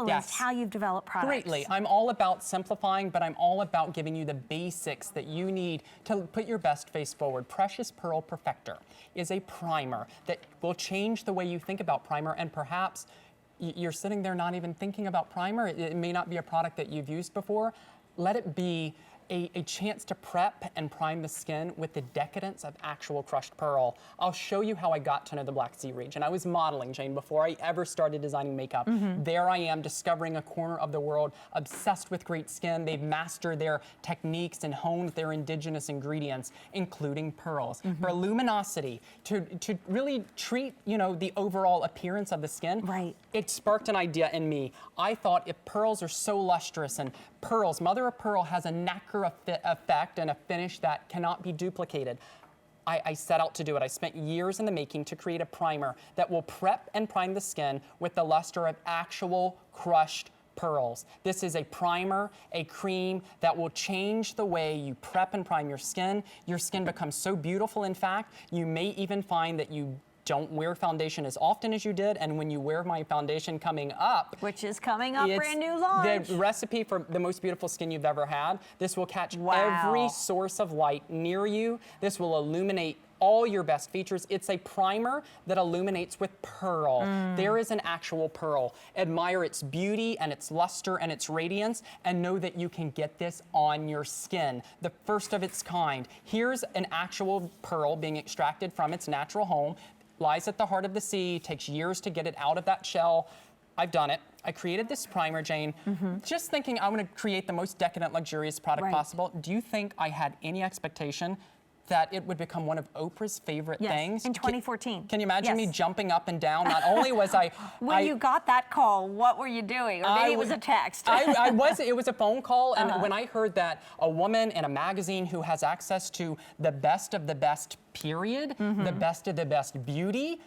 influenced how you've developed products. Greatly. I'm all about simplifying, but I'm all about giving you the basics that you need to put your best face forward. Precious Pearl Perfector is a primer that will change the way you think about primer, and perhaps you're sitting there not even thinking about primer. It may not be a product that you've used before. Let it be a chance to prep and prime the skin with the decadence of actual crushed pearl. I'll show you how I got to know the Black Sea region. I was modeling, Jane, before I ever started designing makeup. There I am discovering a corner of the world obsessed with great skin. They've mastered their techniques and honed their indigenous ingredients, including pearls. For luminosity, to really treat, you know, the overall appearance of the skin, it sparked an idea in me. I thought if pearls are so lustrous, and pearls, mother of pearl has a nacre effect and a finish that cannot be duplicated. I set out to do it. I spent years in the making to create a primer that will prep and prime the skin with the luster of actual crushed pearls. This is a primer, a cream that will change the way you prep and prime your skin. Your skin becomes so beautiful, in fact, you may even find that you don't wear foundation as often as you did, and when you wear my foundation coming up, which is coming up, brand new launch, the recipe for the most beautiful skin you've ever had. This will catch every source of light near you. This will illuminate all your best features. It's a primer that illuminates with pearl. There is an actual pearl. Admire its beauty and its luster and its radiance, and know that you can get this on your skin. The first of its kind. Here's an actual pearl being extracted from its natural home. Lies at the heart of the sea, takes years to get it out of that shell. I've done it. I created this primer, Jane, just thinking I want to create the most decadent, luxurious product possible. Do you think I had any expectation that it would become one of Oprah's favorite things? In 2014. Can you imagine me jumping up and down? Not only was I... When you got that call, what were you doing? Or maybe it was a text. It was a phone call, and when I heard that a woman in a magazine who has access to the best of the best, period, the best of the best beauty,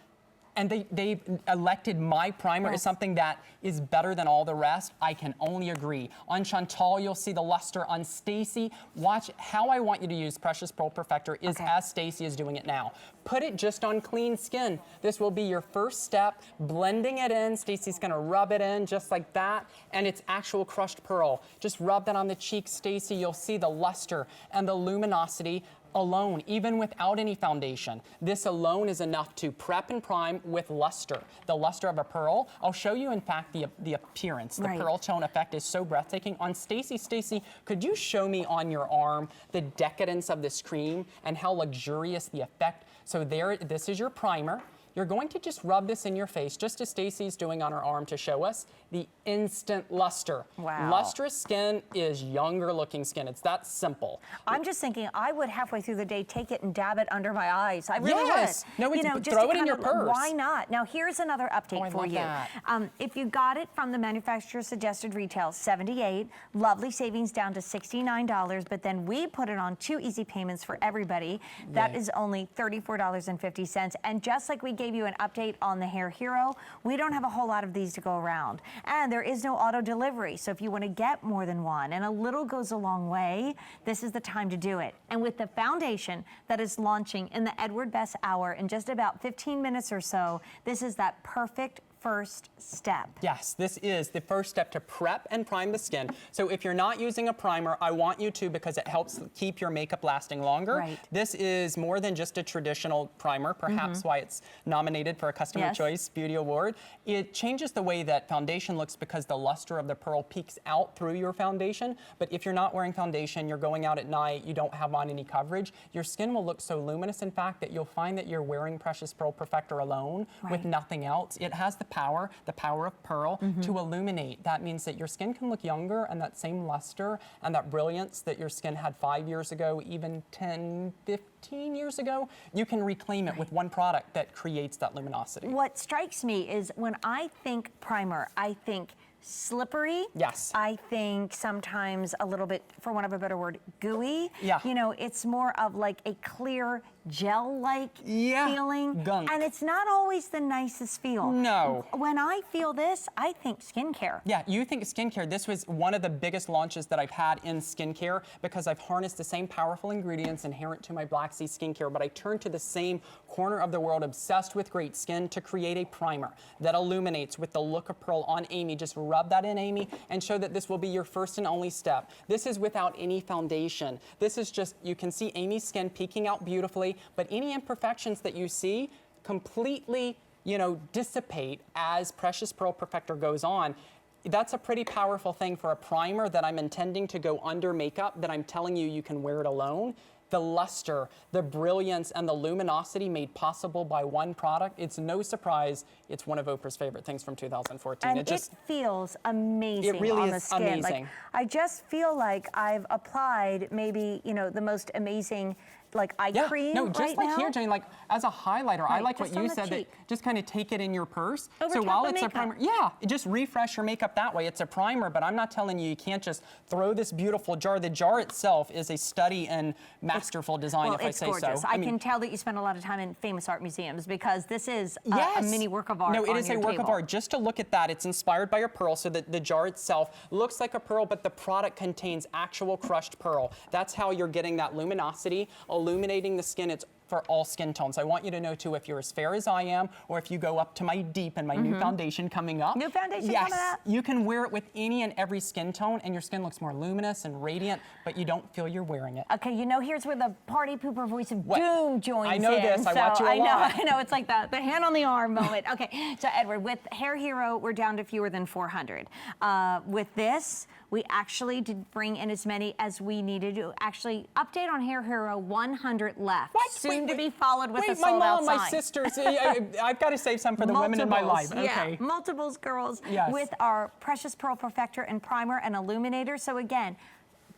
and they elected my primer as something that is better than all the rest, I can only agree. On Chantal, you'll see the luster. On Stacy, watch how I want you to use Precious Pearl Perfector is as Stacy is doing it now. Put it just on clean skin. This will be your first step, blending it in. Stacy's gonna rub it in just like that, and it's actual crushed pearl. Just rub that on the cheeks, Stacy. You'll see the luster and the luminosity alone, even without any foundation. This alone is enough to prep and prime with luster, the luster of a pearl. I'll show you, in fact, the appearance. The pearl tone effect is so breathtaking. On Stacy, could you show me on your arm the decadence of this cream and how luxurious the effect? So there, this is your primer. You're going to just rub this in your face, just as Stacy's doing on her arm to show us the instant luster. Lustrous skin is younger looking skin. It's that simple. I'm just thinking I would halfway through the day take it and dab it under my eyes. I really would. No, throw it in your purse. Why not? Now here's another update for you. If you got it from the manufacturer suggested retail, $78, lovely savings down to $69, but then we put it on 2 easy payments for everybody. That is only $34.50. And just like we gave you an update on the Hair Hero, we don't have a whole lot of these to go around. And there is no auto delivery, so if you want to get more than one, and a little goes a long way, this is the time to do it. And with the foundation that is launching in the Edward Bess Hour in just about 15 minutes or so, this is that perfect first step. Yes, this is the first step to prep and prime the skin. So if you're not using a primer, I want you to, because it helps keep your makeup lasting longer. This is more than just a traditional primer, perhaps why it's nominated for a Customer Choice Beauty Award. It changes the way that foundation looks because the luster of the pearl peeks out through your foundation. But if you're not wearing foundation, you're going out at night, you don't have on any coverage, your skin will look so luminous, in fact, that you'll find that you're wearing Precious Pearl Perfector alone with nothing else. It has the power of pearl to illuminate. That means that your skin can look younger, and that same luster and that brilliance that your skin had 5 years ago, even 10, 15 years ago, you can reclaim it with one product that creates that luminosity. What strikes me is when I think primer, I think slippery. I think sometimes a little bit, for want of a better word, gooey. You know, it's more of like a clear gel-like Yeah, feeling. gunk. And it's not always the nicest feel. No. When I feel this, I think skincare. Yeah, you think skincare. This was one of the biggest launches that I've had in skincare because I've harnessed the same powerful ingredients inherent to my Black Sea skincare, but I turned to the same corner of the world obsessed with great skin to create a primer that illuminates with the look of pearl on Amy. Just rub that in, Amy, and show that this will be your first and only step. This is without any foundation. This is just, you can see Amy's skin peeking out beautifully, but any imperfections that you see completely, you know, dissipate as Precious Pearl Perfector goes on. That's a pretty powerful thing for a primer that I'm intending to go under makeup that I'm telling you you can wear it alone. The luster, the brilliance, and the luminosity made possible by one product. It's no surprise it's one of Oprah's favorite things from 2014. And it feels amazing it really on is the skin. amazing. Like, I just feel like I've applied maybe, you know, the most amazing like eye cream no, just right like now. here, Jane, like as a highlighter, I Right, like what just on you the said, that cheek. just kind of take it in your purse. Over So top while of it's makeup. a primer, yeah, just refresh your makeup that way. It's a primer, but I'm not telling you can't just throw this beautiful jar. The jar itself is a study in masterful design, if I say gorgeous. so. I can tell that you spend a lot of time in famous art museums because this is a Yes. mini work of art. No, it on is a your work of table. art. Just to look at that, it's inspired by a pearl, so that the jar itself looks like a pearl, but the product contains actual crushed pearl. That's how you're getting that luminosity, illuminating the skin. It's for all skin tones. I want you to know too, if you're as fair as I am, or if you go up to my deep and my new foundation coming up. New foundation yes, coming up. you can wear it with any and every skin tone, and your skin looks more luminous and radiant, but you don't feel you're wearing it. Okay, you know, here's where the party pooper voice of What? doom joins I know in. this. I So watch you a lot. I know. It's like the hand on the arm moment. Okay, so Edward, with Hair Hero, we're down to fewer than 400. With this, we actually did bring in as many as we needed to. Actually, update on Hair Hero, 100 left. What? Soon Wait, to be followed with a Wait, my sold out mom, my sign. sisters. I've got to save some for the women in my life. Okay. Yeah, multiples, girls, Yes. with our Precious Pearl Perfector and Primer and Illuminator. So again,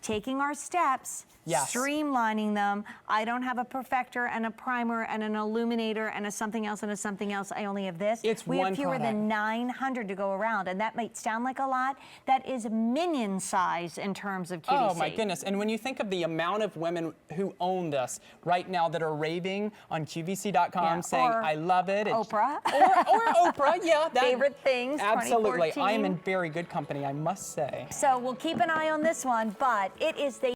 taking our steps, Yes. streamlining them. I don't have a perfector and a primer and an illuminator and a something else and a something else. I only have this. It's we one have fewer than 900 to go around, and that might sound like a lot. That is minion size in terms of QVC. Oh my goodness. And when you think of the amount of women who own this right now that are raving on QVC.com Yeah, saying, or I love it. Oprah. Or Oprah, yeah. Favorite things, Absolutely. I am 2014. in very good company, I must say. So we'll keep an eye on this one, but it is the